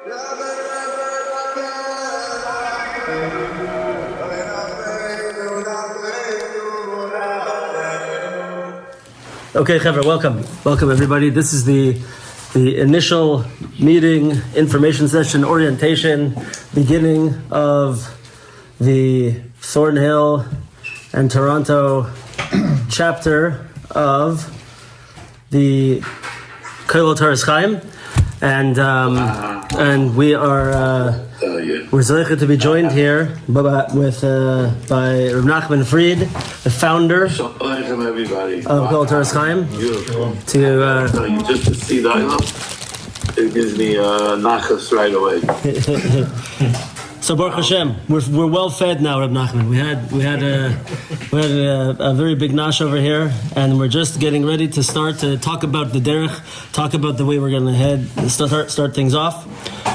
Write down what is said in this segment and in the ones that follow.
Okay, Chevra, welcome. Welcome, everybody. This is the initial meeting, information session, orientation, beginning of the Thornhill and Toronto chapter of the Kollel Toras Chaim, and we are we're delighted to be joined here by R Nachman Fried, the founder of Kollel Toras Chaim. Just to see the island, it gives me nachas right away. So Baruch Hashem, we're well fed now, Reb Nachman. We had a very big nash over here, and we're just getting ready to start to talk about the derech, talk about the way we're going to start things off.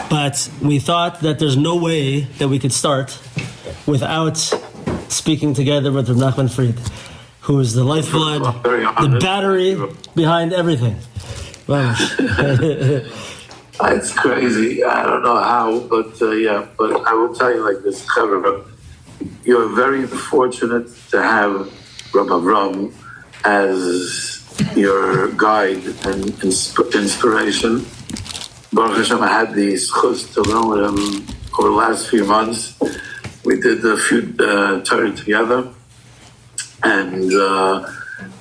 But we thought that there's no way that we could start without speaking together with Reb Nachman Fried, who is the lifeblood, the battery behind everything. Wow. It's crazy. I don't know how, but but I will tell you like this, Trevor. You're very fortunate to have Rabbi Avram as your guide and inspiration. Baruch Hashem, I had the schus to learn with him over the last few months. We did a few Torah together, and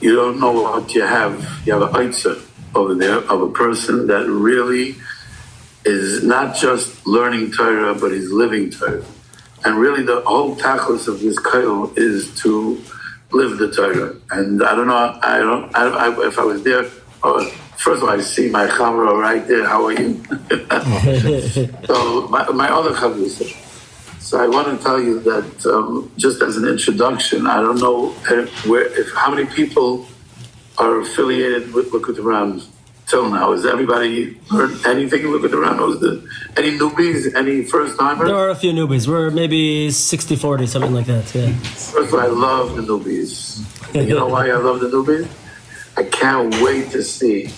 you don't know what you have. You have an oitzer over there of a person that really is not just learning Torah, but he's living Torah. And really the whole tachlis of this kollel is to live the Torah. And I don't know, if I was there, first of all, I see my chavra right there. How are you? So my other chavra. So I want to tell you that just as an introduction, I don't know how many people are affiliated with Likutei Moharan till now. Has everybody heard anything in Likutei Moharan? Any newbies? Any first timers? There are a few newbies. We're maybe 60-40, something like that. Yeah. First of all, I love the newbies. You know why I love the newbies? I can't wait to see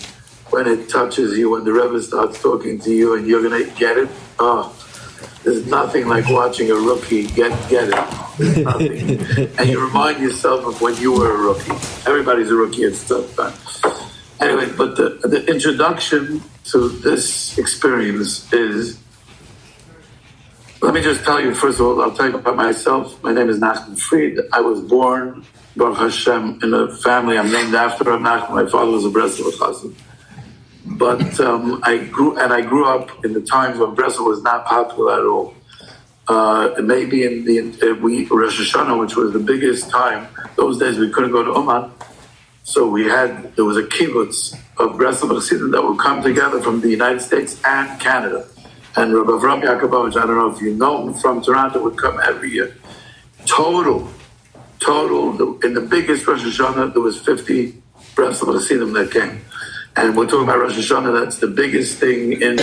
when it touches you, when the Rebbe starts talking to you, and you're gonna get it. Oh, there's nothing like watching a rookie get it. There's nothing. And you remind yourself of when you were a rookie. Everybody's a rookie at stuff. Anyway, but the introduction to this experience is, let me just tell you, first of all, I'll tell you about myself. My name is Nachman Fried. I was born, Baruch Hashem, in a family I'm named after. R Nachman. My father was a Breslov. But I grew up in the times when Breslov was not popular at all. Maybe in Rosh Hashanah, which was the biggest time. Those days we couldn't go to Oman, so there was a kibbutz of Breslov Chassidim that would come together from the United States and Canada. And Rabbi Avram Yaakobovich, I don't know if you know him, from Toronto, would come every year. Total. In the biggest Rosh Hashanah, there was 50 Breslov Chassidim that came. And we're talking about Rosh Hashanah, that's the biggest thing in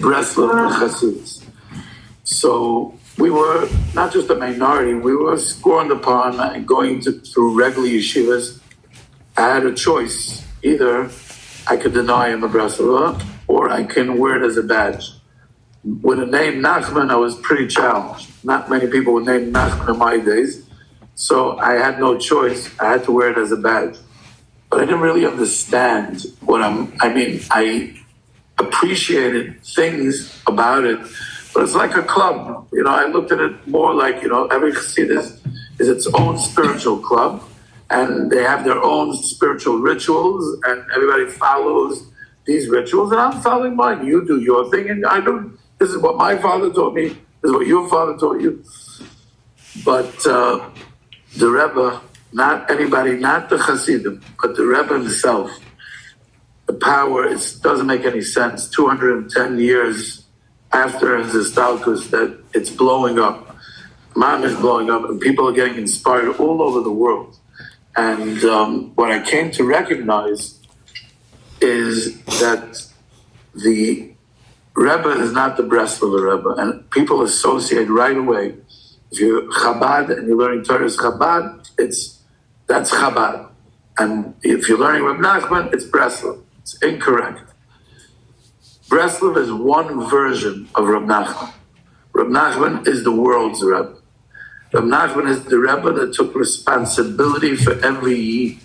Breslov Chassidus. So we were not just a minority, we were scorned upon and going through regular yeshivas. I had a choice. Either I could deny I'm a Breslov, or I can wear it as a badge. With the name Nachman, I was pretty challenged. Not many people were named Nachman in my days. So I had no choice. I had to wear it as a badge. But I didn't really understand I appreciated things about it, but it's like a club. I looked at it more like, every Chassidus is its own spiritual club, and they have their own spiritual rituals, and everybody follows these rituals, and I'm following mine. You do your thing, and I do. This is what my father taught me. This is what your father taught you. But the Rebbe, not anybody, not the Hasidim, but the Rebbe himself, the power, it doesn't make any sense. 210 years after his Istalkus, that it's blowing up. Mom is blowing up, and people are getting inspired all over the world. And what I came to recognize is that the Rebbe is not the Breslov Rebbe, and people associate right away. If you're Chabad and you're learning Torah's Chabad, that's Chabad. And if you're learning Reb Nachman, it's Breslov. It's incorrect. Breslov is one version of Rab Nachman. Rab Nachman is the world's Rebbe. Rab Nachman is the Rebbe that took responsibility for every Yid.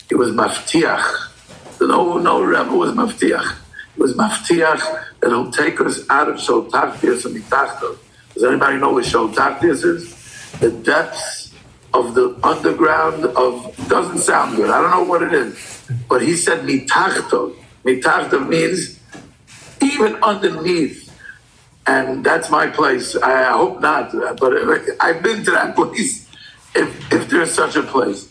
He was maftiach. No Rebbe was maftiach. He was maftiach that he'll take us out of Sholtachtias and Mitachtos. Does anybody know what Sholtachtias is? The depths of the underground of, doesn't sound good. I don't know what it is. But he said Mitachtos. Mitachtos means even underneath. And that's my place. I hope not, but I've been to that place, if there's such a place.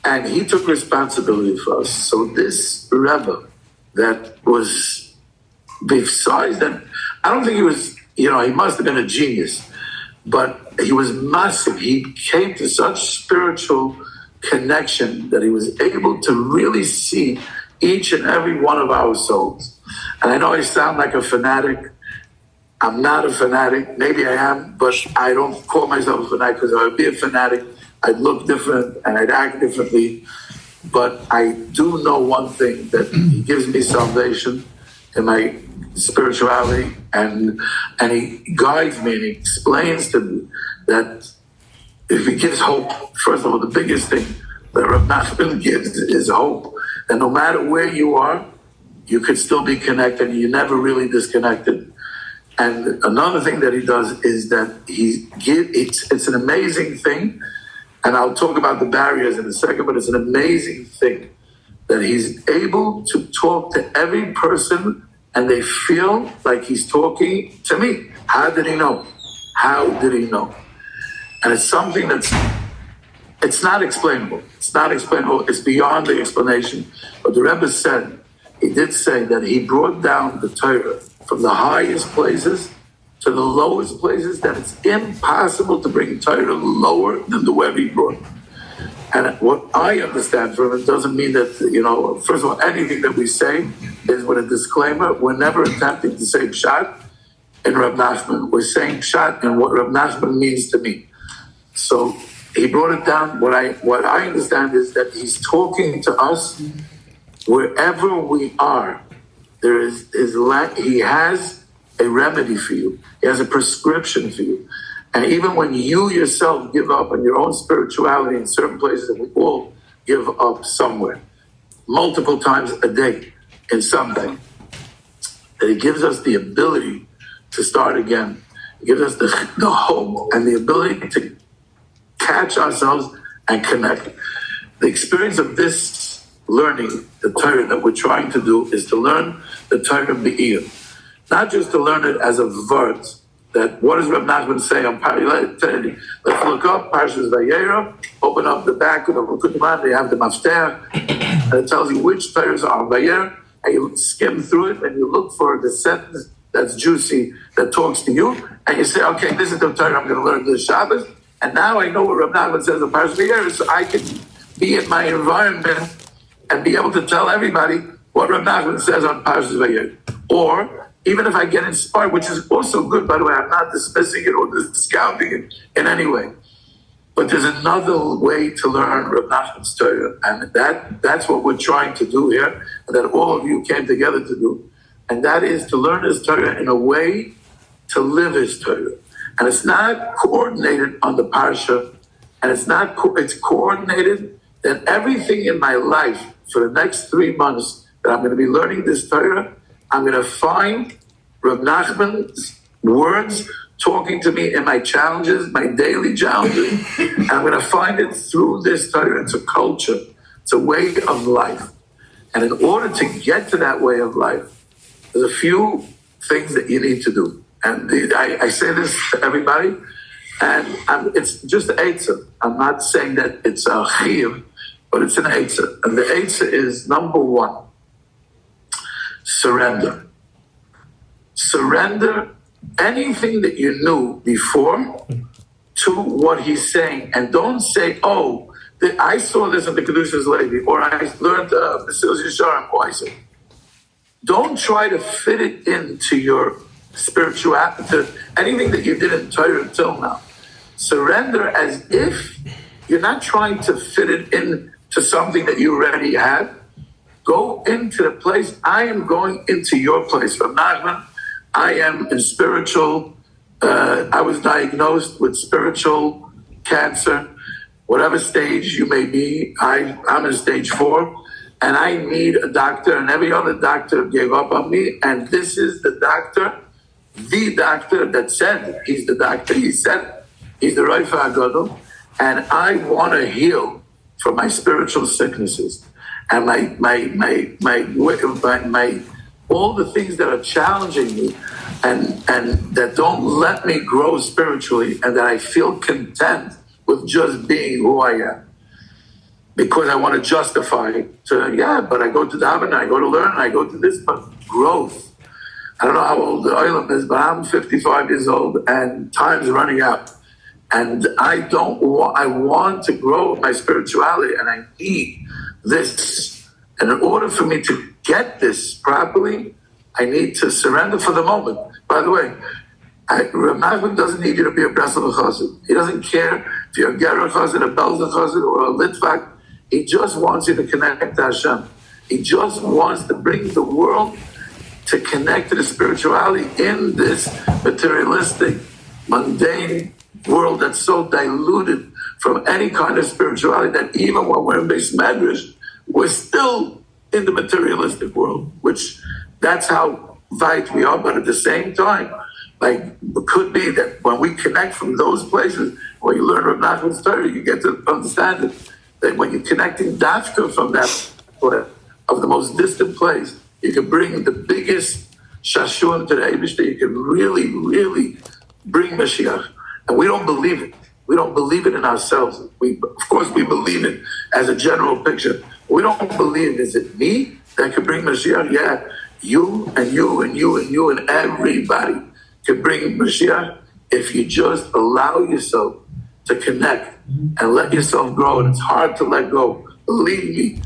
And he took responsibility for us. So this Rebbe that was, besides that, I don't think he was, he must have been a genius, but he was massive. He came to such spiritual connection that he was able to really see each and every one of our souls. And I know I sound like a fanatic. I'm not a fanatic. Maybe I am, but I don't call myself a fanatic, because if I would be a fanatic, I'd look different and I'd act differently. But I do know one thing, that he gives me salvation in my spirituality, and he guides me and he explains to me that if he gives hope, first of all, the biggest thing that Rav Nachman gives is hope. And no matter where you are, you could still be connected. You're never really disconnected. And another thing that he does is that it's an amazing thing, and I'll talk about the barriers in a second, but it's an amazing thing that he's able to talk to every person and they feel like he's talking to me. How did he know? How did he know? And it's something it's not explainable. It's not explainable. It's beyond the explanation. But the Rebbe said, he did say that he brought down the Torah from the highest places to the lowest places, that it's impossible to bring Torah lower than the way he brought. And what I understand from it doesn't mean that, first of all, anything that we say is with a disclaimer. We're never attempting to say Pshat in Rab Nachman. We're saying Pshat in what Rab Nachman means to me. So he brought it down. What I understand is that he's talking to us wherever we are. He has a remedy for you. He has a prescription for you. And even when you yourself give up on your own spirituality in certain places, and we all give up somewhere, multiple times a day in something, that he gives us the ability to start again. He gives us the hope and the ability to catch ourselves and connect. The experience of this learning the Torah that we're trying to do is to learn the Torah Be'ir. Not just to learn it as a word, that what does Reb Nachman say on Let's look up, Parshas Vayera, open up the back of the Kutuman, they have the Mafter, and it tells you which Torahs are on Vayera, and you skim through it, and you look for the sentence that's juicy, that talks to you, and you say, okay, this is the Torah I'm going to learn this Shabbos, and now I know what Reb Nachman says on Parshas Vayera, so I can be in my environment and be able to tell everybody what Rav Nachman says on Parshas Vayera. Or, even if I get inspired, which is also good, by the way, I'm not dismissing it or discounting it in any way. But there's another way to learn Rav Nachman's Torah, and that's what we're trying to do here, and that all of you came together to do. And that is to learn his Torah in a way to live his Torah. And it's not coordinated on the Parsha, and it's coordinated that everything in my life for the next 3 months that I'm going to be learning this Torah, I'm going to find Rav Nachman's words talking to me in my challenges, my daily challenges, and I'm going to find it through this Torah. It's a culture. It's a way of life. And in order to get to that way of life, there's a few things that you need to do. And I say this to everybody, and it's just an eitzah. I'm not saying that it's a chiyuv, but it's an eitzah. And the eitzah is, number one, surrender. Surrender anything that you knew before to what he's saying. And don't say, oh, I saw this in the Kedusha's Levi, or I learned Mesilas Yesharim, or I said. Don't try to fit it into your spirituality, to anything that you did in Torah until now. Surrender as if you're not trying to fit it in to something that you already had. Go into the place. I am going into your place. From Nachman, I am in spiritual, I was diagnosed with spiritual cancer. Whatever stage you may be, I'm in stage 4, and I need a doctor, and every other doctor gave up on me, and this is the doctor that said he's the doctor. He said he's the Reifa Agadol, and I want to heal from my spiritual sicknesses and my all the things that are challenging me and that don't let me grow spiritually, and that I feel content with just being who I am. Because I want to justify but I go to daven, I go to learn, I go to this, but growth. I don't know how old the Olam is, but I'm 55 years old and time's running out. And I want to grow my spirituality, and I need this. And in order for me to get this properly, I need to surrender for the moment. By the way, Rav Nachman doesn't need you to be a Breslov chassid. He doesn't care if you're a Gerer chassid, a Belzer chassid, or a Litvak. He just wants you to connect to Hashem. He just wants to bring the world to connect to the spirituality in this materialistic, mundane world that's so diluted from any kind of spirituality that even when we're in Beis Medrash, we're still in the materialistic world, which that's how weit we are. But at the same time, like, it could be that when we connect from those places, when you learn Rav Nachman's Torah, you get to understand it, that when you're connecting dafka from that place, of the most distant place, you can bring the biggest shashuim to the Eibishter. You can really, really bring Mashiach. And we don't believe it. We don't believe it in ourselves. Of course, we believe it as a general picture. We don't believe, is it me that can bring Mashiach? Yeah, you and you and you and you and everybody can bring Mashiach if you just allow yourself to connect and let yourself grow. And it's hard to let go. Believe me.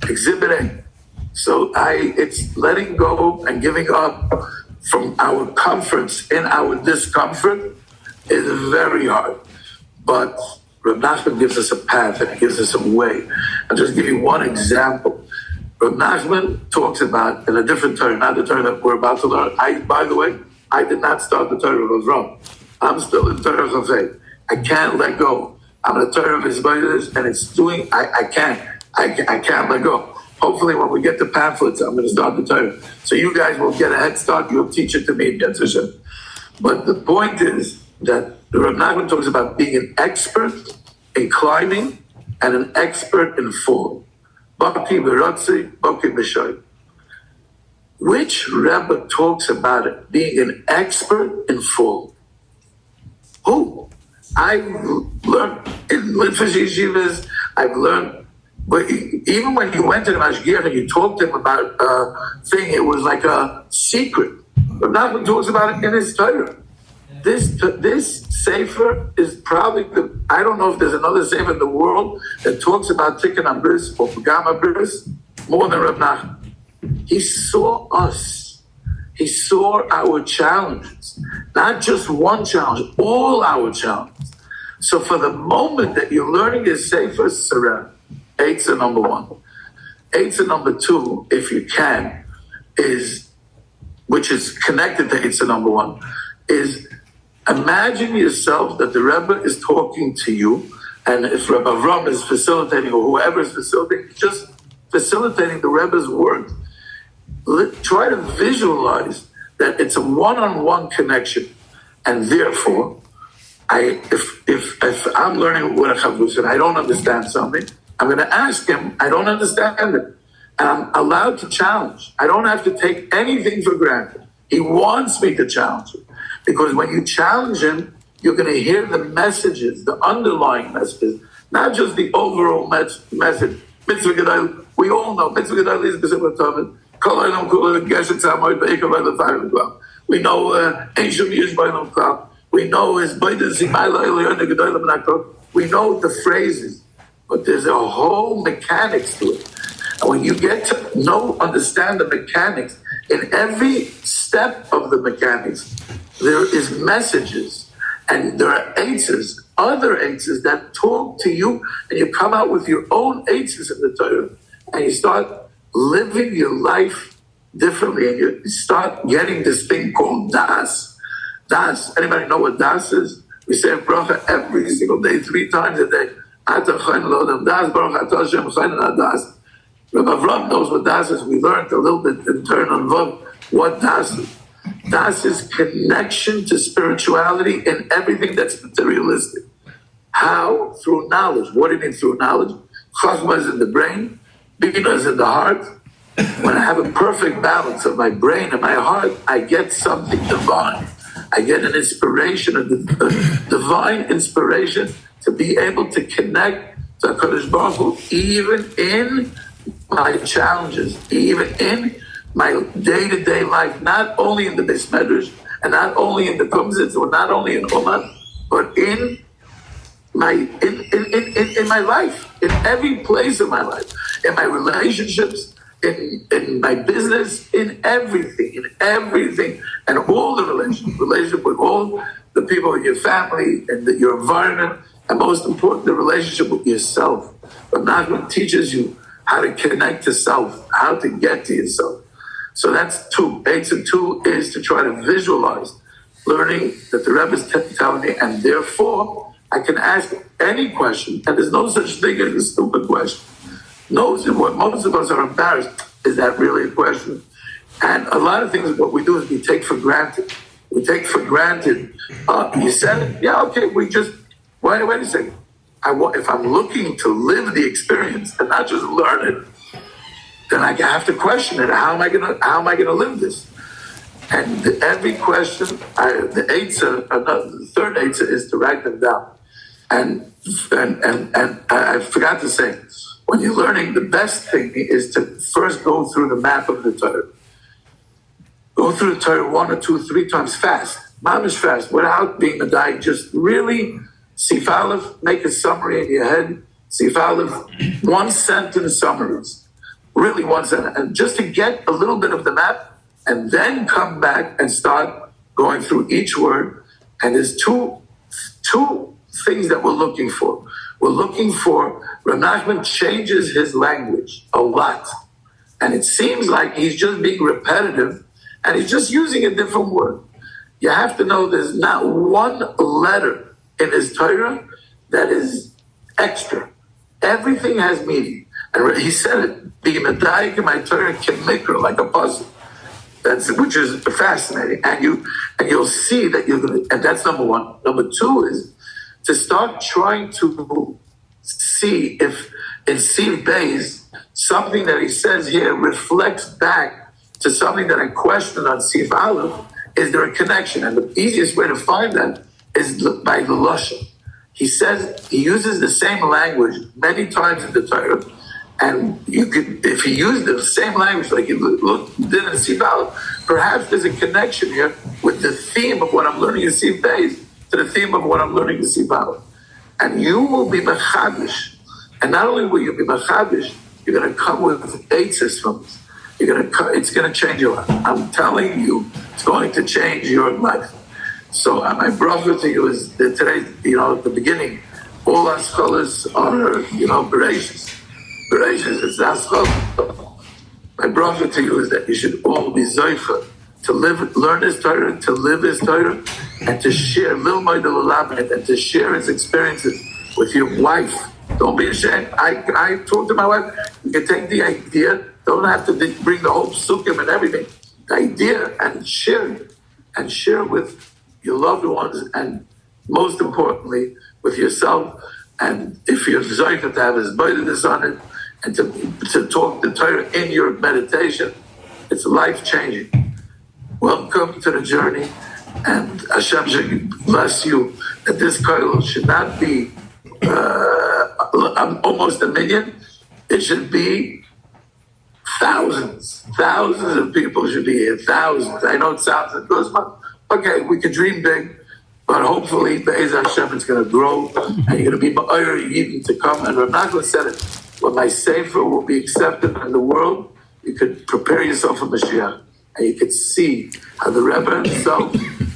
Exhibit A. So it's letting go and giving up from our comforts in our discomfort is very hard. But Rav Nachman gives us a path and he gives us a way. I'll just give you one example. Rav Nachman talks about in a different Torah, not the Torah that we're about to learn. By the way, I did not start the Torah of Avram. I'm still in Torah of faith. I can't let go. I'm in the Torah of his brothers, and it's doing. I can't let go. Hopefully, when we get the pamphlets, I'm going to start the Torah. So you guys will get a head start. You'll teach it to me, Hashem. But the point is that Rav Nachman talks about being an expert in climbing and an expert in fall. Baki v'rotzi, baki b'shoy. Which Rebbe talks about it, being an expert in fall? Who? I've learned in Litvish yeshivas, I've learned, but even when you went to the Mashgiach and you talked to him about a thing, it was like a secret. But Nachman talks about it in his Torah. This sefer is probably I don't know if there's another sefer in the world that talks about Tikkun Abris or Pagam Abris more than Rav Nachman. He saw us. He saw our challenges. Not just one challenge, all our challenges. So for the moment that you're learning his sefer, surrender. Eitzah number 1. Eitzah number 2, if you can, which is connected to Eitzah number 1, is imagine yourself that the Rebbe is talking to you, and if Rebbe Avram is facilitating, or whoever is facilitating, just facilitating the Rebbe's words. Try to visualize that it's a one-on-one connection, and therefore, if I'm learning with a chavrush and I don't understand something, I'm going to ask him. I don't understand it, and I'm allowed to challenge. I don't have to take anything for granted. He wants me to challenge him, because when you challenge him, you're going to hear the messages, the underlying messages, not just the overall message. Mitzvah Gedol, we all know Mitzvah Gedol is B'Sivla Tovin. We know Ancient Yishbayim Klal. We know his we know the phrases, but there's a whole mechanics to it. And when you get to understand the mechanics, in every step of the mechanics, there is messages, and there are eitzes, other eitzes that talk to you, and you come out with your own eitzes in the Torah, and you start living your life differently, and you start getting this thing called das. Das. Anybody know what das is? We say a bracha every single day, 3 times a day. Ata chayin lodam das, baruch atah Hashem chayin das. Rabbi Avram knows what das is. We learned a little bit in turn on Vav what das is. Das is connection to spirituality in everything that's materialistic. How? Through knowledge. What do you mean through knowledge? Chachma is in the brain, Bina is in the heart. When I have a perfect balance of my brain and my heart, I get something divine. I get an inspiration, a divine inspiration to be able to connect to HaKadosh Baruch Hu, even in my challenges, even in my day-to-day life, not only in the Beis Medrash, and not only in the Kumzitz, or not only in Ummah, but in my life, in every place of my life, in my relationships, in my business, in everything, and all the relationship with all the people in your family and your environment, and most important, the relationship with yourself. But Nachman teaches you how to connect to self, how to get to yourself. So that's 2. 8 and 2 is to try to visualize, learning that the Rebbe is telling me, and therefore I can ask any question, and there's no such thing as a stupid question. No, what most of us are embarrassed, is that really a question? And a lot of things, what we do is we take for granted. We take for granted, you said it, yeah, okay, we just, wait a second. If I'm looking to live the experience and not just learn it, then I have to question it. How am I gonna live this? And every question, the third eitzah is to write them down. And I forgot to say, when you're learning, the best thing is to first go through the map of the Torah. Go through the Torah 1 or 2, 3 times fast, mamish fast, without being a diet. Just really, Sif Aleph, make a summary in your head. Sif Aleph, 1-sentence summaries. Really 1 sentence. And just to get a little bit of the map, and then come back and start going through each word. And there's two things that we're looking for. We're looking for, R Nachman changes his language a lot. And it seems like he's just being repetitive and he's just using a different word. You have to know there's not one letter in his Torah that is extra. Everything has meaning. And he said it, being a daik in my Torah can make her like a puzzle. Which is fascinating. And you'll see that you're gonna, and that's number 1. Number 2 is to start trying to see if in Steve Bayes, something that he says here reflects back to something that I questioned on Sif Aleph. Is there a connection? And the easiest way to find that is by the Lashon. He says, he uses the same language many times in the Torah, and you could, if he used the same language like he did in Sif Aleph, perhaps there's a connection here with the theme of what I'm learning in Sif Bayes to the theme of what I'm learning in Sif Aleph. And you will be machadish. And not only will you be machadish, you're going to come with eitzes from this. It's going to change your life. I'm telling you, it's going to change your life. So my brother to you is that today, at the beginning, all our scholars are, gracious. Gracious, it's not scholar. My brother to you is that you should all be zoifa, to learn his Torah, to live his Torah, and to share, and to share his experiences with your wife. Don't be ashamed. I talked to my wife, you can take the idea, don't have to bring the whole psukim and everything. The idea, and share it. And share with your loved ones, and most importantly, with yourself. And if you're zoifa to have his boydiness on it, and to talk the Torah in your meditation, it's life-changing. Welcome to the journey, and Hashem should bless you that this kollel should not be almost 1 million. It should be thousands of people should be here, thousands. I know it sounds like Guzman. Okay, we could dream big, but hopefully, Be'ez Hashem, it's going to grow, and you're going to be ma'or yidden to come. And R Nachman said it, when my sefer will be accepted in the world, you could prepare yourself for Mashiach, and you could see how the Rebbe himself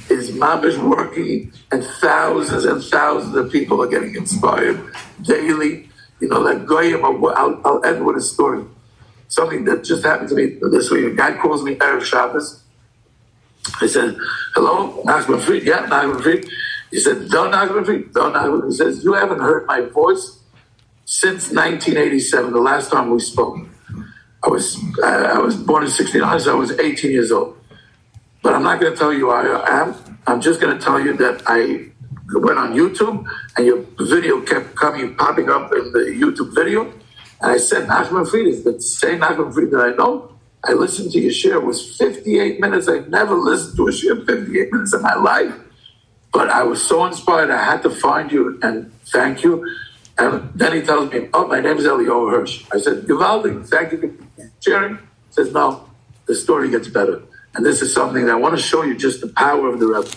is mamish working, and thousands of people are getting inspired daily. Like Goyim, I'll end with a story. something that just happened to me this week. A guy calls me Erev Shabbos. I said, hello, Nachman Fried? Yeah, Nachman Fried. He said, Don Nachman Fried? Don Nachman. He says, you haven't heard my voice since 1987, the last time we spoke. I was born in 69, so I was 18 years old. But I'm not going to tell you who I am. I'm just going to tell you that I went on YouTube, and your video kept popping up in the YouTube video. And I said, Nachman Fried is the same Nachman Fried that I know. I listened to your share. It was 58 minutes. I never listened to a share 58 minutes in my life. But I was so inspired, I had to find you and thank you. And then he tells me, oh, my name is Elio Hirsch. I said, Givaldi, thank you for sharing. He says, no, the story gets better. And this is something that I want to show you just the power of the Rebbe.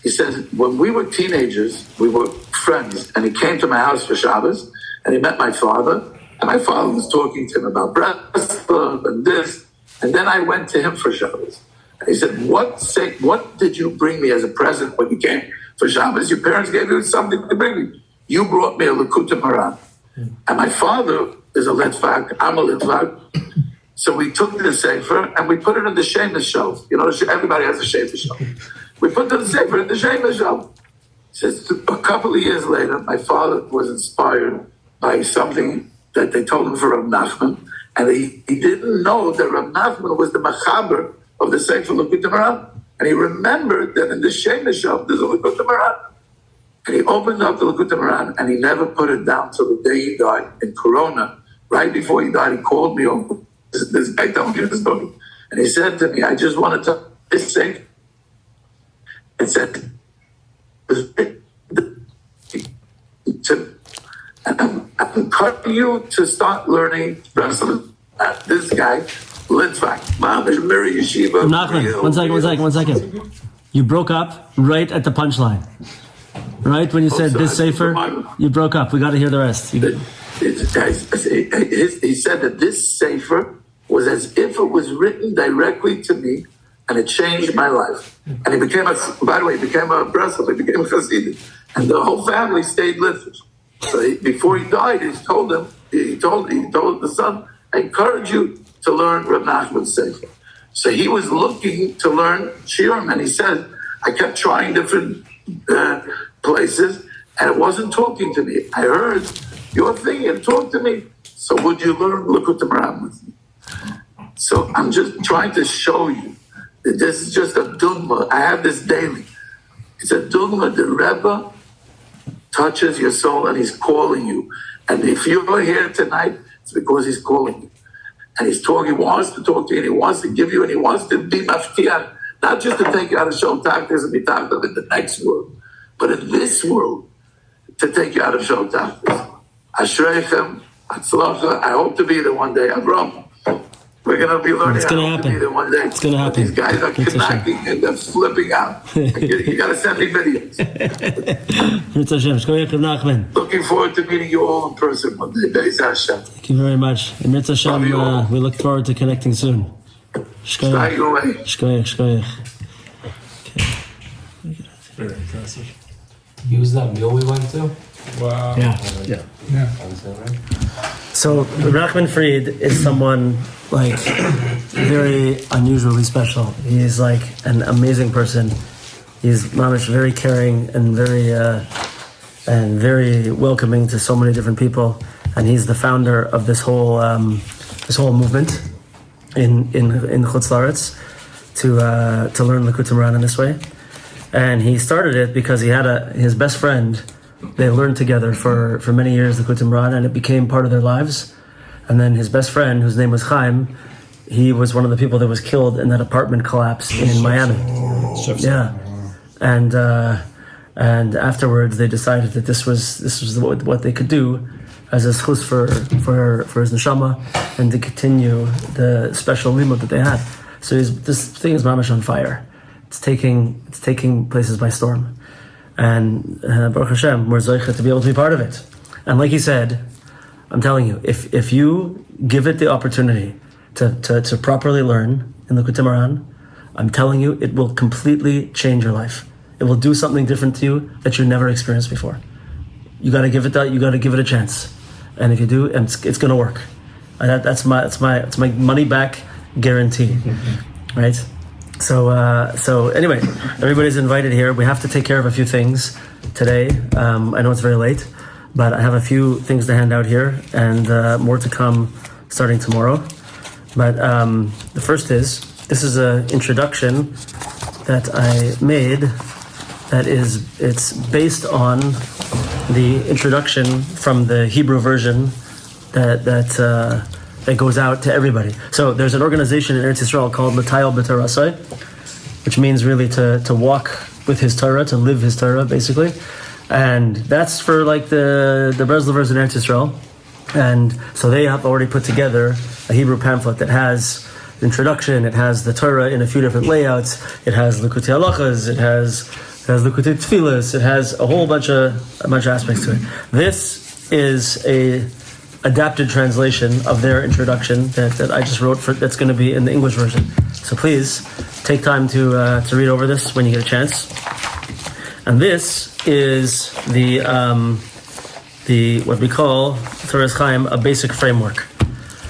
He says, when we were teenagers, we were friends. And he came to my house for Shabbos, and he met my father. And my father was talking to him about Breslov and this. And then I went to him for Shabbos. And he said, what did you bring me as a present when you came for Shabbos? Your parents gave you something to bring me. You brought me a Likutei Moharan. And my father is a Litvak, I'm a Litvak. So we took the Sefer and we put it in the Shemus shelf. You know, everybody has a Shemus shelf. We put the Sefer in the Shemus shelf. He says, a couple of years later, my father was inspired by something that they told him for Rav Nachman. And he didn't know that Rav Nachman was the Machaber of the Sefer Likutei Moharan. And he remembered that in the Shemus shelf, there's a Likutei Moharan. And he opened up the Likutei Moharan, and he never put it down till the day he died in Corona. Right before he died, he called me over. This guy told me the story. And he said to me, I just want to tell this thing. And said, and I'm encouraging you to start learning Breslev. This guy, Litvak, Mom, is Miri Yeshiva. Nachman, one second. You broke up right at the punchline. Right when you said this Sefer, you broke up. We got to hear the rest. He said that this Sefer was as if it was written directly to me, and it changed my life. And he became by the way, he became a Breslov, he became a Hasidic. And the whole family stayed Litvish. So before he died, he told the son, I encourage you to learn Rav Nachman's Sefer. So he was looking to learn Shiurim, and he said, I kept trying different places, and it wasn't talking to me. I heard your thing and talk to me. So would you learn Likutei Moharan with me? So I'm just trying to show you that this is just a dogma. I have this daily. It's a dogma. The Rebbe touches your soul and he's calling you. And if you're here tonight, it's because he's calling you. And he's talking, he wants to talk to you, and he wants to give you, and he wants to be maftiach, not just to take you out of Shol Tachlis and be Tachlis in the next world, but in this world, to take you out of Shol Tachlis. Ashreichem, Atzlacha, I hope to be there one day. Avram, we're going to be learning how to be there one day. It's going to happen. These guys are connecting and they're flipping out. You got to send me videos. Looking forward to meeting you all in person one day. Be'ez Hashem. Thank you very much. And Mirza Hashem, we look forward to connecting soon. Shkoyach. Use that meal we went to? Wow. Yeah. So R Nachman Fried is someone like very unusually special. He's like an amazing person. He's mamish very caring and very welcoming to so many different people. And he's the founder of this whole movement in Chutz La'aretz to learn Likutei Moharan in this way. And he started it because he had his best friend. They learned together for many years Likutei Moharan, and it became part of their lives. And then his best friend, whose name was Chaim, he was one of the people that was killed in that apartment collapse in Miami. Yeah, and afterwards they decided that this was what they could do as a schus for his neshama, and to continue the special limud that they had. So this thing is mamash on fire. It's taking places by storm. And Baruch Hashem, we're zoichet to be able to be part of it. And like he said, I'm telling you, if you give it the opportunity to properly learn in the Likutei Moharan, I'm telling you, it will completely change your life. It will do something different to you that you never experienced before. You got to give it a chance. And if you do, it's going to work. That's my money back guarantee, right? So anyway, everybody's invited here. We have to take care of a few things today. I know it's very late, but I have a few things to hand out here, and more to come starting tomorrow. But the first this is an introduction that I made. It's based on the introduction from the Hebrew version that goes out to everybody. So there's an organization in Eretz Yisrael called Kollel Toras Chaim, which means really to walk with his Torah, to live his Torah, basically. And that's for like the Breslovers in Eretz Yisrael. And so they have already put together a Hebrew pamphlet that has the introduction, it has the Torah in a few different layouts, it has Likutei Halachas, it has Likutei Tfilas, it has a whole bunch of aspects to it. This is a adapted translation of their introduction that I just wrote that's going to be in the English version. So please take time to read over this when you get a chance. And this is the what we call Toras Chaim, a basic framework.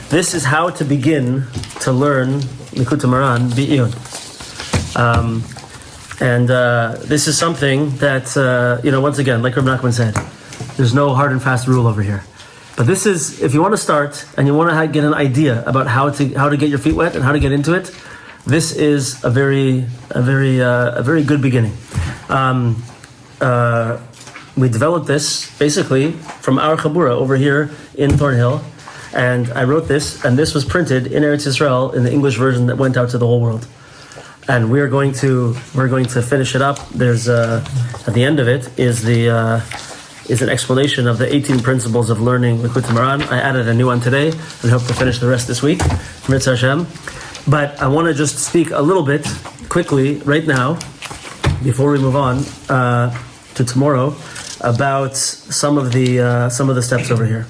This is how to begin to learn Likutei Moharan B'iyun. And this is something that once again, like R Nachman said, there's no hard and fast rule over here. But this is, if you want to start and you want to get an idea about how to get your feet wet and how to get into it, this is a very good beginning. We developed this basically from our Chabura over here in Thornhill, and I wrote this, and this was printed in Eretz Yisrael in the English version that went out to the whole world. And we're going to finish it up. There's at the end of it is an explanation of the 18 principles of learning Likutei Moharan. I added a new one today and hope to finish the rest this week. Mitzvah Hashem. But I want to just speak a little bit quickly right now, before we move on to tomorrow, about some of the steps over here.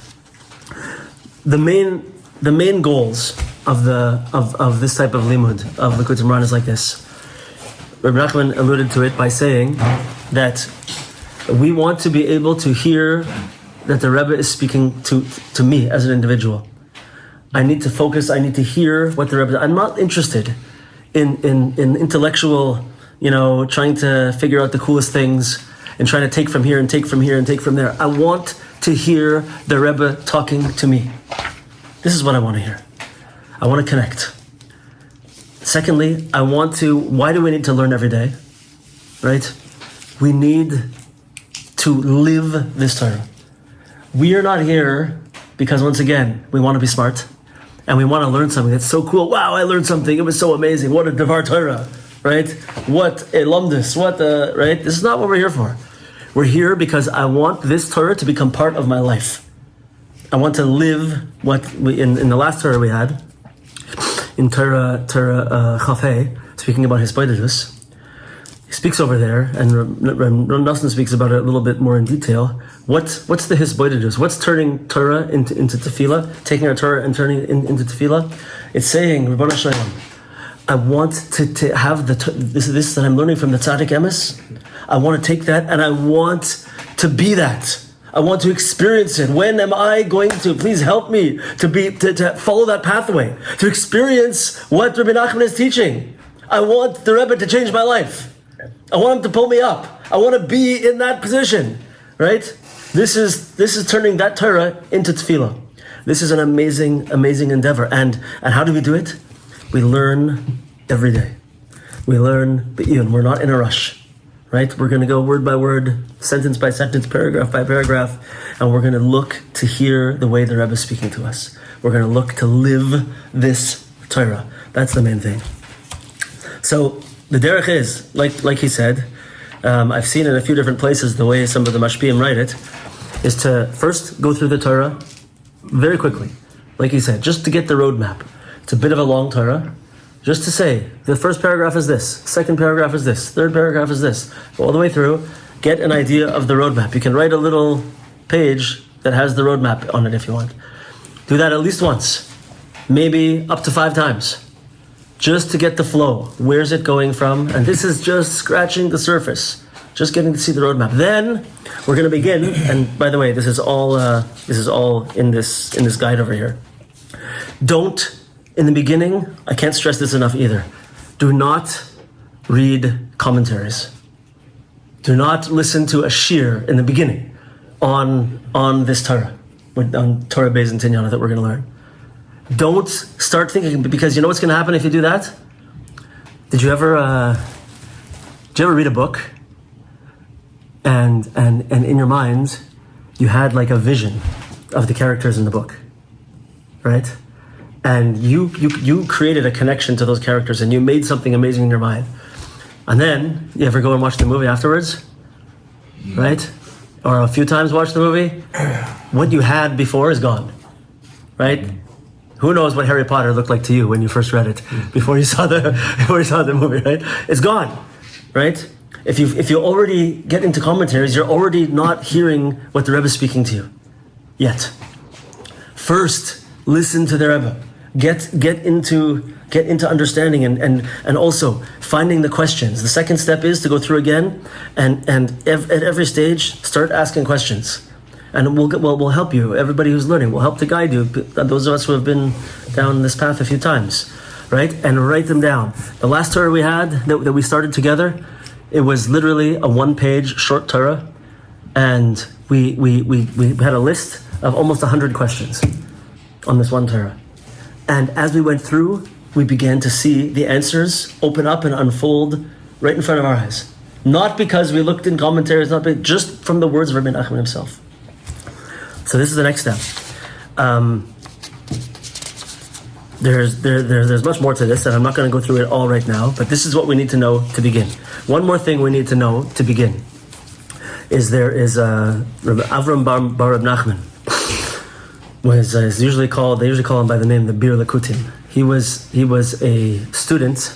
The main goals of this type of limud of Likutei Moharan is like this. R Nachman alluded to it by saying that we want to be able to hear that the Rebbe is speaking to me as an individual. I need to focus. I need to hear what the Rebbe. I'm not interested in intellectual, trying to figure out the coolest things and trying to take from here and take from here and take from there. I want to hear the Rebbe talking to me. This is what I want to hear. I want to connect. Secondly, why do we need to learn every day? Right? We need to live this Torah. We are not here because, once again, we want to be smart and we want to learn something that's so cool. Wow, I learned something. It was so amazing. What a Devar Torah, right? What a Lumdus. Right? This is not what we're here for. We're here because I want this Torah to become part of my life. I want to live what in the last Torah we had, in Torah Chafei, speaking about his Hisbodedus. He speaks over there, and Ron Nelson speaks about it a little bit more in detail. What's the Hisbodedus? What's turning Torah into tefillah? Taking our Torah and turning it into tefillah? It's saying, Ribono Shel Olam, I want to have this that I'm learning from the Tzaddik Emes. I want to take that and I want to be that. I want to experience it. When am I going to? Please help me to follow that pathway, to experience what Rabbi Nachman is teaching. I want the Rebbe to change my life. I want him to pull me up. I want to be in that position, right? This is turning that Torah into tefillah. This is an amazing endeavor. And how do we do it? We learn every day. We learn b'iyun. We're not in a rush, right? We're going to go word by word, sentence by sentence, paragraph by paragraph, and we're going to look to hear the way the Rebbe is speaking to us. We're going to look to live this Torah. That's the main thing. So the derech is, like he said, I've seen in a few different places the way some of the mashpiyim write it, is to first go through the Torah very quickly, like he said, just to get the roadmap. It's a bit of a long Torah, just to say, the first paragraph is this, second paragraph is this, third paragraph is this, go all the way through, get an idea of the roadmap. You can write a little page that has the roadmap on it if you want. Do that at least once, maybe up to 5 times. Just to get the flow. Where's it going from? And this is just scratching the surface. Just getting to see the roadmap. Then we're going to begin. And by the way, this is all in this guide over here. Don't, in the beginning, I can't stress this enough either, do not read commentaries. Do not listen to a shir in the beginning on this Torah, on Torah Beis and Tinyana that we're going to learn. Don't start thinking, because you know what's going to happen if you do that? Did you ever read a book and in your mind you had like a vision of the characters in the book, right? And you created a connection to those characters and you made something amazing in your mind. And then you ever go and watch the movie afterwards, right? Or a few times watch the movie? What you had before is gone, right? Who knows what Harry Potter looked like to you when you first read it before you saw the movie, right? It's gone, right? If you already get into commentaries, you're already not hearing what the Rebbe is speaking to you yet. First, listen to the Rebbe. Get into understanding and also finding the questions. The second step is to go through again and at every stage start asking questions. And we'll help you. Everybody who's learning will help to guide you. Those of us who have been down this path a few times, right? And write them down. The last Torah we had that we started together, it was literally a one-page short Torah, and we had a list of almost 100 questions on this one Torah. And as we went through, we began to see the answers open up and unfold right in front of our eyes. Not because we looked in commentaries, just from the words of R Nachman himself. So this is the next step. There's much more to this, and I'm not going to go through it all right now, but this is what we need to know to begin. One more thing we need to know to begin is there is Avram bar R Nachman. Is usually called, they usually call him by the name the Bir Lekutim. He was a student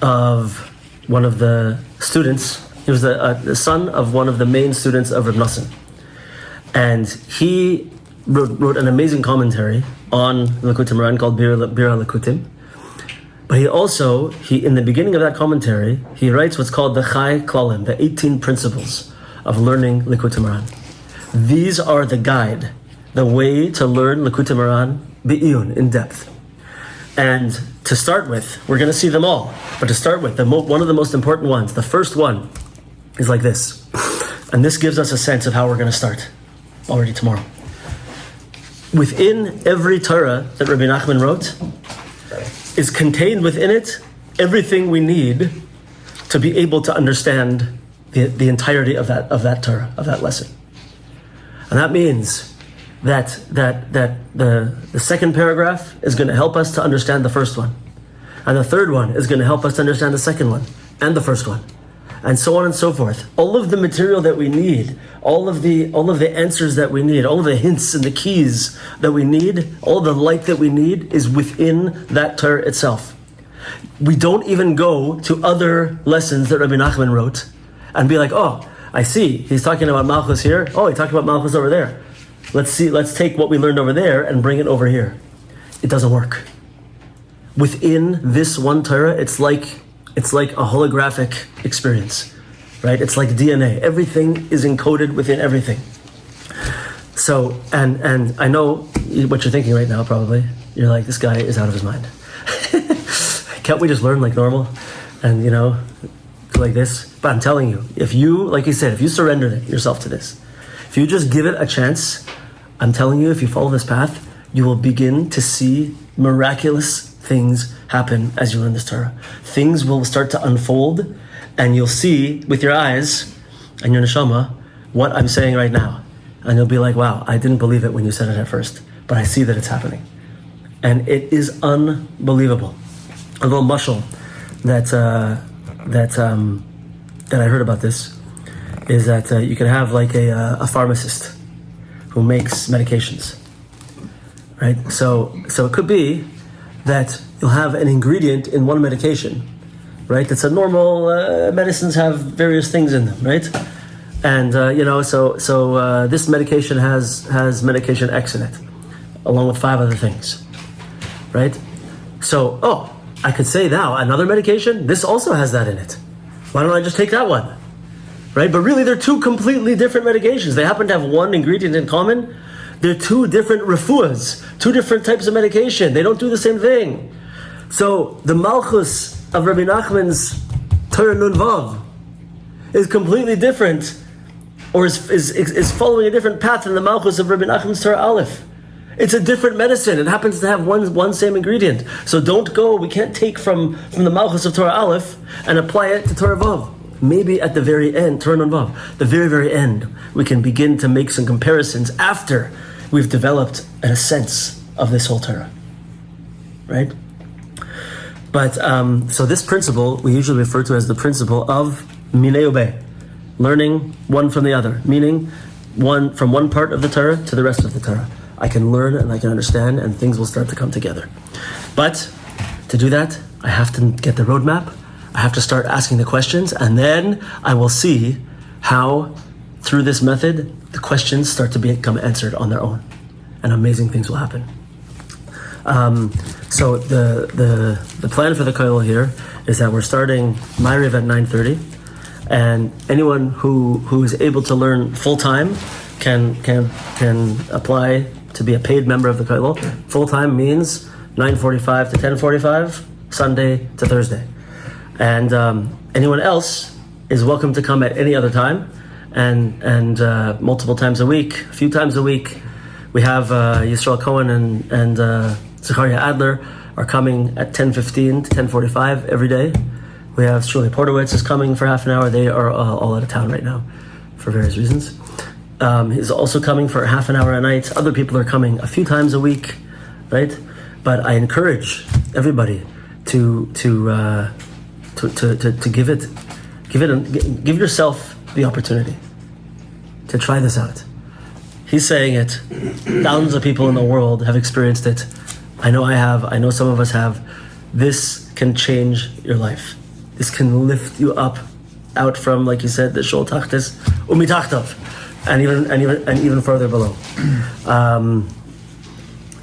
of one of the students. He was the son of one of the main students of Reb Nosson. And he wrote an amazing commentary on Lekutim Moran called Bir Lekutim. But he in the beginning of that commentary, he writes what's called the Chai Klalim, the 18 principles of learning Lekutim Moran. These are the guide, the way to learn Lekutim Moran be'iyun, in depth. And to start with, we're going to see them all. But to start with, one of the most important ones, the first one, is like this. And this gives us a sense of how we're going to start already tomorrow. Within every Torah that Rabbi Nachman wrote is contained within it everything we need to be able to understand the entirety of that Torah, of that lesson. And that means that the second paragraph is going to help us to understand the first one. And the third one is going to help us to understand the second one and the first one. And so on and so forth. All of the material that we need, all of the answers that we need, all of the hints and the keys that we need, all the light that we need is within that Torah itself. We don't even go to other lessons that Rabbi Nachman wrote and be like, oh, I see, he's talking about Malchus here. Oh, he talked about Malchus over there. Let's take what we learned over there and bring it over here. It doesn't work. Within this one Torah, it's like a holographic experience, right? It's like DNA. Everything is encoded within everything. So, and I know what you're thinking right now, probably. You're like, this guy is out of his mind. Can't we just learn like normal? And, like this? But I'm telling you, if you, like you said, if you surrender yourself to this, if you just give it a chance, I'm telling you, if you follow this path, you will begin to see miraculous things happen as you learn this Torah. Things will start to unfold, and you'll see with your eyes and your neshama what I'm saying right now. And you'll be like, wow, I didn't believe it when you said it at first, but I see that it's happening. And it is unbelievable. A little mushal that I heard about this is that you can have like a pharmacist who makes medications, right? So it could be that you'll have an ingredient in one medication, right? That's a normal, medicines have various things in them, right? And, so this medication has medication X in it, along with 5 other things, right? So, I could say now, another medication, this also has that in it. Why don't I just take that one, right? But really, they're 2 completely different medications. They happen to have one ingredient in common, They're two different refuahs, two different types of medication. They don't do the same thing. So the Malchus of Rabbi Nachman's Torah Nun Vav is completely different, or is following a different path than the Malchus of Rabbi Nachman's Torah Aleph. It's a different medicine. It happens to have one same ingredient. So we can't take from the Malchus of Torah Aleph and apply it to Torah Vav. Maybe at the very end, Torah Nun Vav, the very, very end, we can begin to make some comparisons after we've developed a sense of this whole Torah. Right? But, so this principle, we usually refer to as the principle of Minei Ubei, learning one from the other, meaning from one part of the Torah to the rest of the Torah. I can learn and I can understand, and things will start to come together. But to do that, I have to get the roadmap. I have to start asking the questions, and then I will see how, through this method, the questions start to become answered on their own, and amazing things will happen. So the plan for the Kollel here is that we're starting Ma'ariv at 9:30, and anyone who is able to learn full time can apply to be a paid member of the Kollel. Full time means 9:45 to 10:45, Sunday to Thursday. And anyone else is welcome to come at any other time, and multiple times a week, a few times a week. We have Yisrael Cohen and Zachariah Adler are coming at 10:15 to 10:45 every day. We have Shirley Portowitz is coming for half an hour. They are all out of town right now for various reasons. He's also coming for half an hour a night. Other people are coming a few times a week, right? But I encourage everybody to give yourself the opportunity to try this out. He's saying it. Thousands of people in the world have experienced it. I know I have. I know some of us have. This can change your life. This can lift you up out from, like you said, the shol tachtis umitachtav, and even further below.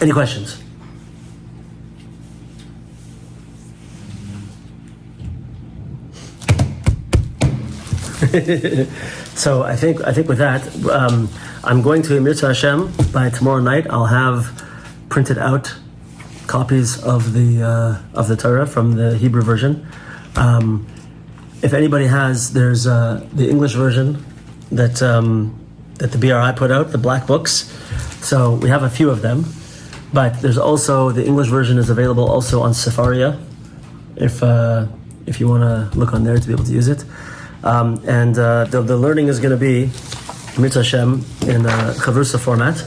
Any questions? So I think with that, I'm going to Mitzvah Hashem by tomorrow night. I'll have printed out copies of the Torah from the Hebrew version. If anybody has, there's the English version that the BRI put out, the black books. So we have a few of them, but there's also the English version is available also on Sefaria, if you want to look on there to be able to use it. And the learning is going to be Mitzvah Hashem in a Chavrusa format.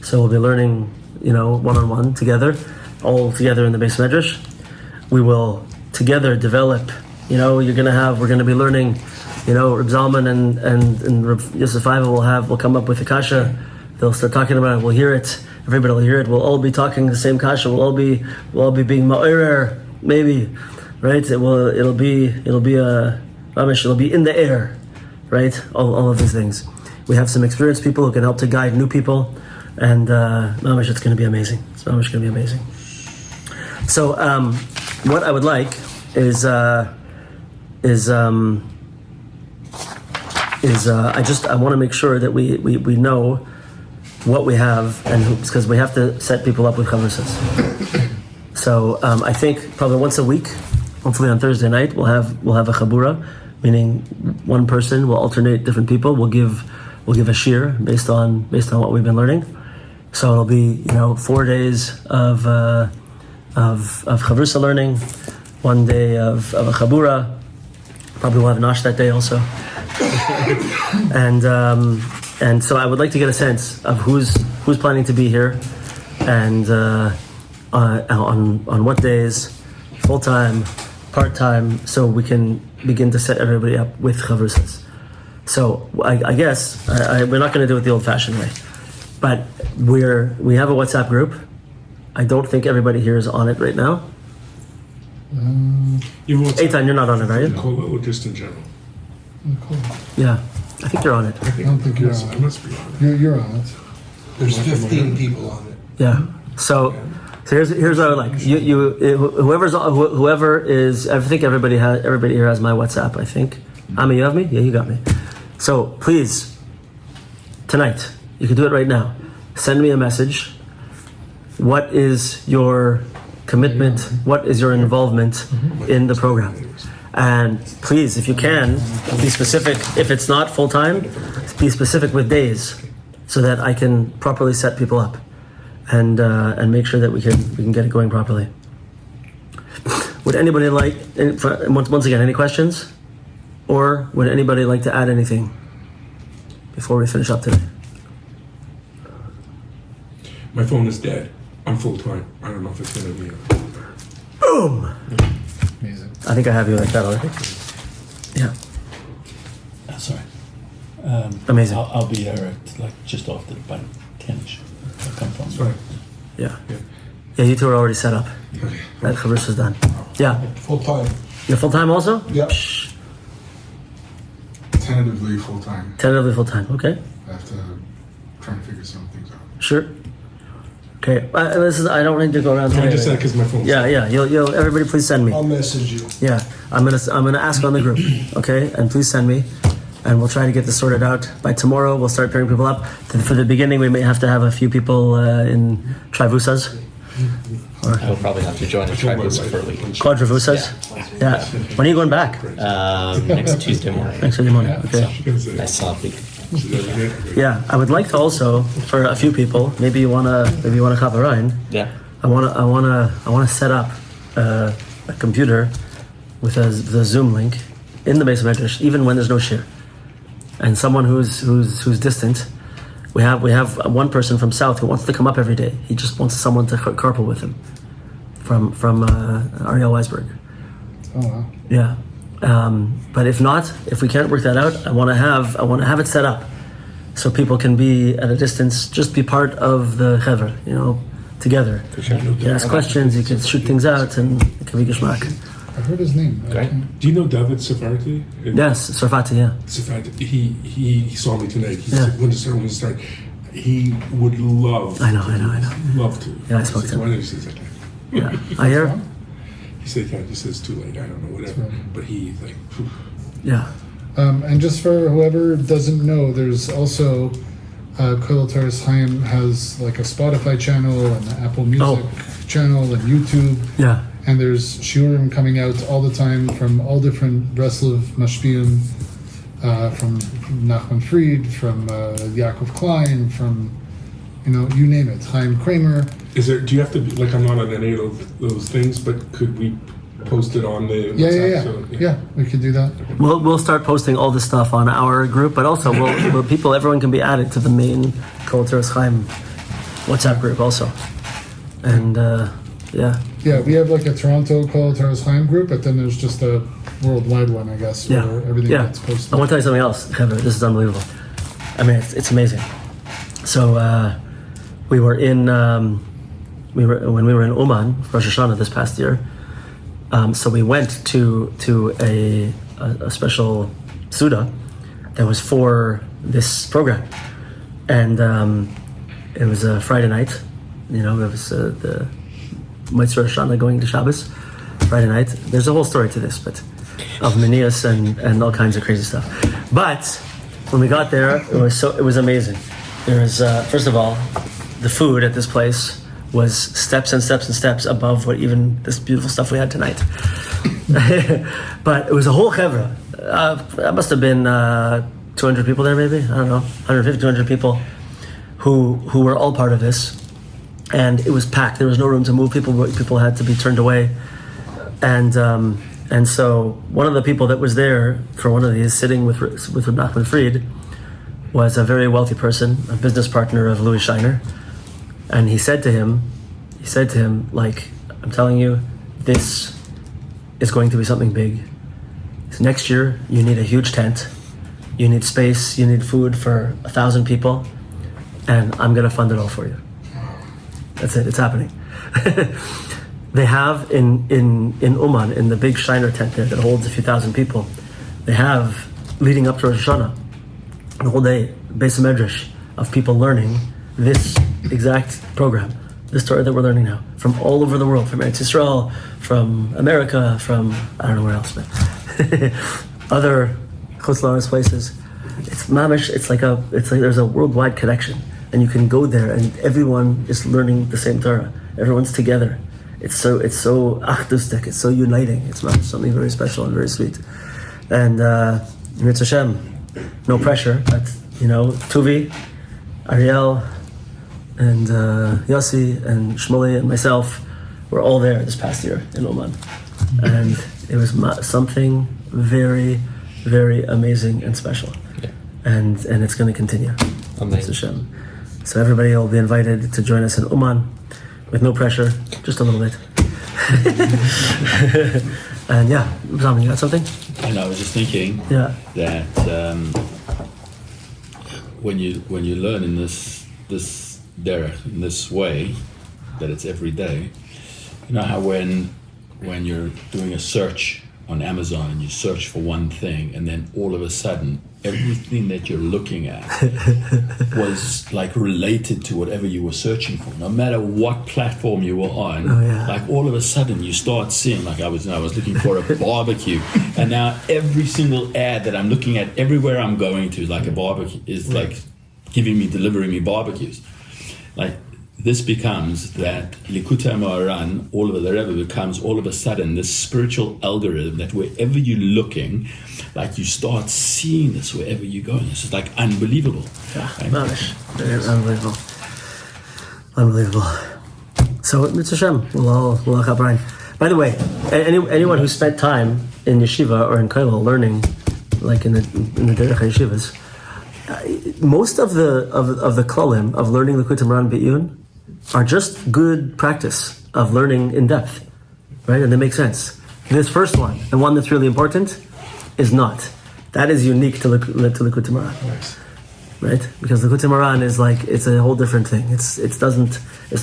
So we'll be learning, one-on-one together, all together in the Beis Medrash. We will together develop. We're going to be learning. Reb Zalman and Reb Yosef Aiva will come up with a kasha. They'll start talking about it. We'll hear it. Everybody will hear it. We'll all be talking the same kasha. We'll all be being ma'orer, maybe, right? It'll be a Mamish, it'll be in the air, right? All of these things. We have some experienced people who can help to guide new people, and Mamish, it's going to be amazing. It's Mamish going to be amazing. So, what I would like is I want to make sure that we know what we have, and because we have to set people up with chavrusas. So I think probably once a week, hopefully on Thursday night, we'll have a chabura, meaning one person will alternate different people. We'll give a shir based on what we've been learning. So it'll be 4 days of chavrusa learning, 1 day of a chabura. Probably we'll have Nash that day also. and so I would like to get a sense of who's planning to be here, and on what days, full time, part time, so we can begin to set everybody up with chavrusas. So I guess we're not going to do it the old-fashioned way, but we have a WhatsApp group. I don't think everybody here is on it right now. Eitan, you're not on it, are you? Or just in general. Yeah, I think you're on it. I don't think you're on I it. must be on it. You're on it. There's 15 people on it. Yeah. So here's what I would like. Whoever is. I think everybody here has my WhatsApp. I think. Ami, you have me? Yeah, you got me. So please, tonight you can do it right now. send me a message. What is your commitment? What is your involvement in the program? And please, if you can, be specific. If it's not full-time, be specific with days so that I can properly set people up and make sure that we can get it going properly. Would anybody like, once again, any questions? Or would anybody like to add anything before we finish up today? My phone is dead. I'm full time. I don't know if it's going to be. Boom! Amazing. I think I have you like that already. Yeah. Sorry. Amazing. I'll be there at like just after about 10ish. I'll come from. Sorry. Yeah. Yeah. Yeah, you two are already set up. Okay. That Chavrush is done. Yeah. Full time. You're full-time also? Yeah. Shh. Tentatively full time. Tentatively full-time, okay. I have to try and figure some things out. Sure. Okay. I don't need to go around I today. just said because my phone. Yeah. You'll everybody please send me. I'll message you. Yeah. I'm gonna ask on the group, okay? And please send me. And we'll try to get this sorted out by tomorrow. We'll start pairing people up. For the beginning, we may have to have a few people in trivusas. I will probably have to join a tribus for a week. Quadravusas? Yeah. When are you going back? Next Tuesday morning. Next Tuesday morning, okay. Nice solid week. Yeah, I would like to also, for a few people, maybe you wanna chaperon. Yeah. I wanna set up a computer with the Zoom link in the base of Medrash, even when there's no shir. And someone who's distant. We have one person from South who wants to come up every day. He just wants someone to carpool with him from Ariel Weisberg. Oh wow. Yeah. But if we can't work that out, I want to have it set up so people can be at a distance, just be part of the chevra, together. For sure. You can ask questions, you can shoot things out, and it can be geschmack. I've heard his name. Great. Do you know David Safarti? Yes, Sarfati, yeah. Safarti. He saw me tonight. He Yeah. said when to start. He would love. I know. Love to. Yeah, I spoke to him. Why don't you say that? Yeah. I hear. He said, "Yeah." He says, "Too late." I don't know, whatever. But he like. Phew. Yeah. And just for whoever doesn't know, there's also Kollel Toras Chaim has like a Spotify channel and an Apple Music channel and YouTube. Yeah. And there's shiurim coming out all the time from all different Breslov mashpiyim, from Nachman Fried, from Yaakov Klein, from you name it, Chaim Kramer. Is there? Do you have to be like? I'm not on any of those things, but could we post it on the? Yeah. WhatsApp? Yeah, we could do that. We'll start posting all this stuff on our group, but also everyone can be added to the main Kollel Toras Chaim WhatsApp group also. And yeah. Yeah, we have like a Toronto Kollel Toras Chaim group, but then there's just a worldwide one, I guess, where everything gets posted. I want to tell you something else, Heather. This is unbelievable. I mean, it's amazing. So we were in when we were in Oman for Rosh Hashanah this past year. So we went to a special Suda that was for this program, and it was a Friday night. It was the Mitzvah Rosh Hashanah going to Shabbos Friday night. There's a whole story to this, but of Minias and all kinds of crazy stuff. But when we got there, it was amazing. There was first of all, the food at this place was steps and steps and steps above what even this beautiful stuff we had tonight. But it was a whole chevra. That must have been 200 people there, maybe. I don't know, 150, 200 people who were all part of this. And it was packed. There was no room to move. People had to be turned away. And so one of the people that was there for one of these, sitting with R Nachman Fried, was a very wealthy person, a business partner of Louis Scheiner. And he said to him, like, I'm telling you, this is going to be something big. So next year, you need a huge tent. You need space. You need food for 1,000 people. And I'm going to fund it all for you. That's it. It's happening. They have in Uman, in the big Shiner tent there that holds a few thousand people, they have, leading up to Rosh Hashanah, the whole day, Beis Medrash of people learning this exact program, this Torah that we're learning now, from all over the world, from Eretz Yisrael, from America, from I don't know where else, but other Chutz La'aretz places. It's mamish. It's like there's a worldwide connection and you can go there, and everyone is learning the same Torah. Everyone's together. It's so achdustik. It's so uniting. It's something very special and very sweet. And Mitzvah Hashem, no pressure. But Tuvi, Ariel, and Yossi, and Shmuley, and myself, were all there this past year in Oman, and it was something very, very amazing and special. Yeah. And it's going to continue. Amazing. Hashem. So everybody will be invited to join us in Oman with no pressure, just a little bit. And yeah, Zalman, you got something? And I was just thinking Yeah. that when you learn in this derech, in this way, that it's every day, you know how when you're doing a search on Amazon and you search for one thing, and then all of a sudden everything that you're looking at was like related to whatever you were searching for, no matter what platform you were on. Oh, yeah. Like all of a sudden you start seeing, like I was looking for a barbecue, and now every single ad that I'm looking at everywhere I'm going to, like a barbecue, is like delivering me barbecues. Like this becomes that Likutei Moharan, all of the Rebbe becomes all of a sudden this spiritual algorithm that wherever you're looking, like you start seeing this wherever you're going. It's just like unbelievable. Yeah, Right? mamish. Unbelievable. Unbelievable. So, Mitzvah Hashem, we'll all have Brian. By the way, anyone who spent time in yeshiva or in Kollel learning, like in the derech yeshivas, most of the klalim of learning Likutei Moharan B'iyun are just good practice of learning in depth, right? And they make sense. This first one, the one that's really important, is not. That is unique to Likutei Moharan, right? Because Likutei Moharan is like, it's a whole different thing. It's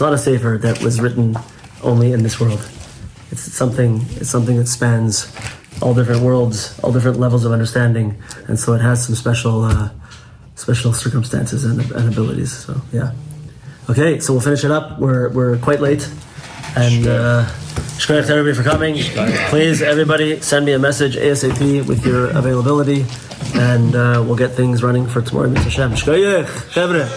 not a sefer that was written only in this world. It's something that spans all different worlds, all different levels of understanding, and so it has some special circumstances and abilities. So yeah. Okay, so we'll finish it up. We're quite late, and shkoyach to everybody for coming. Please, everybody, send me a message ASAP with your availability, and we'll get things running for tomorrow. Mitzvah Hashem. Shkoyach, chevre.